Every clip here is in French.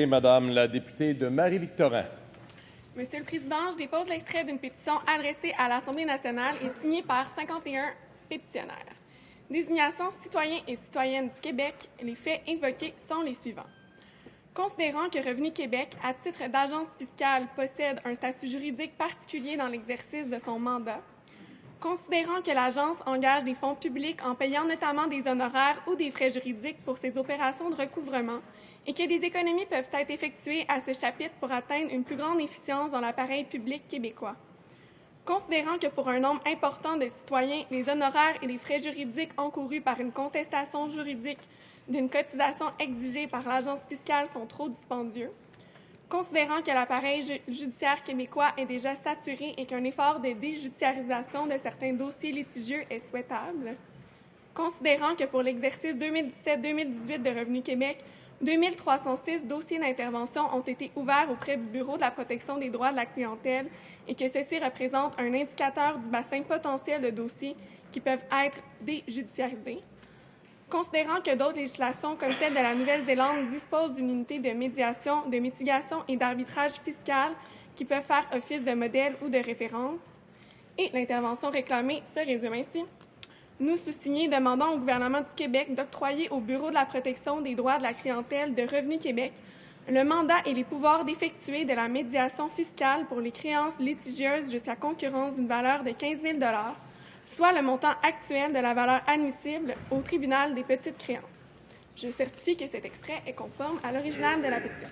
Madame la députée de Marie-Victorin. Monsieur le Président, je dépose l'extrait d'une pétition adressée à l'Assemblée nationale et signée par 51 pétitionnaires. Désignation citoyens et citoyennes du Québec, les faits invoqués sont les suivants. Considérant que Revenu Québec, à titre d'agence fiscale, possède un statut juridique particulier dans l'exercice de son mandat, considérant que l'agence engage des fonds publics en payant notamment des honoraires ou des frais juridiques pour ses opérations de recouvrement et que des économies peuvent être effectuées à ce chapitre pour atteindre une plus grande efficience dans l'appareil public québécois. Considérant que pour un nombre important de citoyens, les honoraires et les frais juridiques encourus par une contestation juridique d'une cotisation exigée par l'agence fiscale sont trop dispendieux, considérant que l'appareil judiciaire québécois est déjà saturé et qu'un effort de déjudiciarisation de certains dossiers litigieux est souhaitable, considérant que pour l'exercice 2017-2018 de Revenu Québec, 2306 dossiers d'intervention ont été ouverts auprès du Bureau de la protection des droits de la clientèle et que ceci représente un indicateur du bassin potentiel de dossiers qui peuvent être déjudiciarisés, considérant que d'autres législations, comme celle de la Nouvelle-Zélande, disposent d'une unité de médiation, de mitigation et d'arbitrage fiscal qui peuvent faire office de modèle ou de référence. Et l'intervention réclamée se résume ainsi. Nous, sous-signés, demandons au gouvernement du Québec d'octroyer au Bureau de la protection des droits de la clientèle de Revenu Québec le mandat et les pouvoirs d'effectuer de la médiation fiscale pour les créances litigieuses jusqu'à concurrence d'une valeur de 15 000 $, soit le montant actuel de la valeur admissible au tribunal des petites créances. Je certifie que cet extrait est conforme à l'original de la pétition.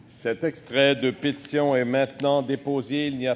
Cet extrait de pétition est maintenant déposé. Il n'y a